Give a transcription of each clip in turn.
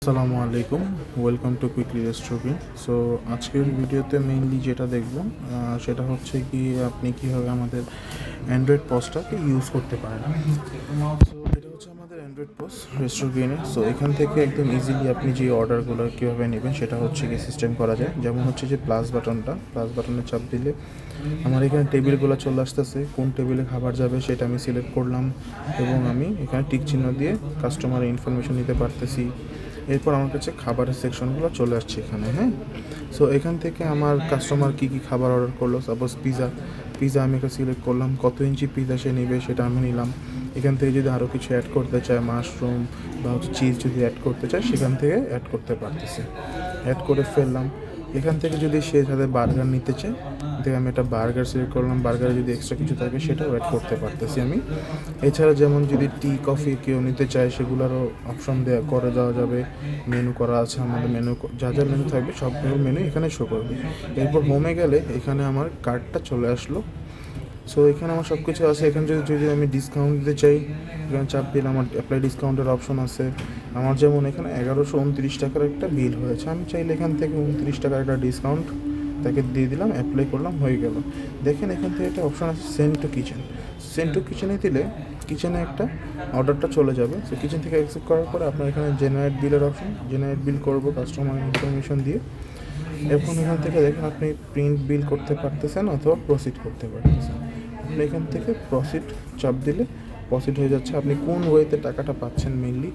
আসসালামু আলাইকুম, welcome to quickly restaurant. So আজকের ভিডিওতে মেইনলি যেটা দেখব সেটা হচ্ছে কি আপনি কীভাবে আমাদের অ্যান্ড্রয়েড পসটাকে ইউজ করতে পারেন। সো এটা হচ্ছে আমাদের অ্যান্ড্রয়েড পস রেস্টুরেন্টে। সো এখান থেকে একদম ইজিলি আপনি যে অর্ডারগুলো কীভাবে নেবেন সেটা হচ্ছে কি সিস্টেম করা যায়। যেমন হচ্ছে যে প্লাস বাটনে চাপ দিলে আমার এখানে টেবিলগুলো চলে আসতেছে, কোন টেবিলে খাবার যাবে সেটা আমি সিলেক্ট করলাম এবং আমি এখানে টিক চিহ্ন দিয়ে কাস্টমারের ইনফরমেশন নিতে পারতেছি। এরপর আমার কাছে খাবারের সেকশনগুলো চলে আসছে এখানে। হ্যাঁ, সো এখান থেকে আমার কাস্টমার কী কী খাবার অর্ডার করলো, সাপোজ পিজা আমি একটা সিলেক্ট করলাম, কত ইঞ্চি পিজা সে নেবে সেটা আমি নিলাম। এখান থেকে যদি আরও কিছু অ্যাড করতে চায়, মাশরুম বা হচ্ছে চিজ যদি অ্যাড করতে চায় সেখান থেকে অ্যাড করতে পারতেছে, অ্যাড করে ফেললাম। এখান থেকে যদি সে সাথে বার্গার নিতে চায়, দেখে আমি একটা বার্গার সিলেক্ট করলাম, বার্গারে যদি এক্সট্রা কিছু থাকে সেটাও অ্যাড করতে পারতেছি আমি। এছাড়া যেমন যদি টি কফি কেউ নিতে চায় সেগুলোরও অপশন করে দেওয়া যাবে। মেনু করা আছে, আমাদের মেনু যা যা মেনু থাকবে সবগুলো মেনু এখানে শো করবে। এরপর হোমে গেলে এখানে আমার কার্ডটা চলে আসলো। সো এখানে আমার সব কিছু আছে। এখানে যদি যদি আমি ডিসকাউন্ট দিতে চাই, এখানে চাপ দিলে আমার অ্যাপ্লাই ডিসকাউন্টের অপশন আছে। আমার যেমন এখানে 1129 টাকার একটা বিল হয়েছে, আমি চাইলে এখান থেকে 29 টাকার একটা ডিসকাউন্ট তাকে দিয়ে দিলাম, অ্যাপ্লাই করলাম, হয়ে গেল। দেখেন এখান থেকে একটা অপশন আছে সেন্ড টু কিচেনে দিলে কিচেনে একটা অর্ডারটা চলে যাবে। সো কিচেন থেকে অ্যাকসেপ্ট করার পরে আপনার এখানে জেনারেট বিলের অপশন, জেনারেট বিল করবো কাস্টমার ইনফরমেশন দিয়ে। এখন এখান থেকে দেখেন আপনি প্রিন্ট বিল করতে পারতেছেন অথবা প্রসিড করতে পারতেছেন। আপনি এখান থেকে প্রসিড চাপ দিলে প্রসিড হয়ে যাচ্ছে। আপনি কোন ওয়েতে টাকাটা পাচ্ছেন, মেনলি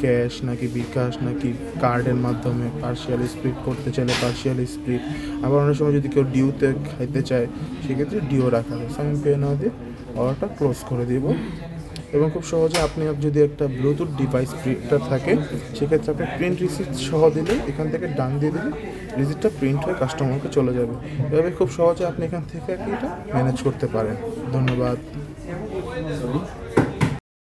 ক্যাশ নাকি বিকাশ নাকি কার্ডের মাধ্যমে, পার্শিয়াল স্প্লিট করতে চাইলে পার্শিয়াল স্প্লিট, আবার অনেক সময় যদি কেউ ডিউতে খাইতে চায় সেক্ষেত্রে ডিও রাখা যায়। আমি পে নাও দিয়ে অর্ডারটা ক্লোজ করে দিব। এবং খুব সহজে আপনি যদি একটা ব্লুটুথ ডিভাইস প্রিন্টার থাকে সেক্ষেত্রে আপনি প্রিন্ট রিসিপ্ট সহ দিলে এখান থেকে ডান দিয়ে দিলে রিসিপ্টটা প্রিন্ট হয়ে কাস্টমারকে চলে যাবে। এভাবে খুব সহজে আপনি এখান থেকে এটা ম্যানেজ করতে পারেন। ধন্যবাদ।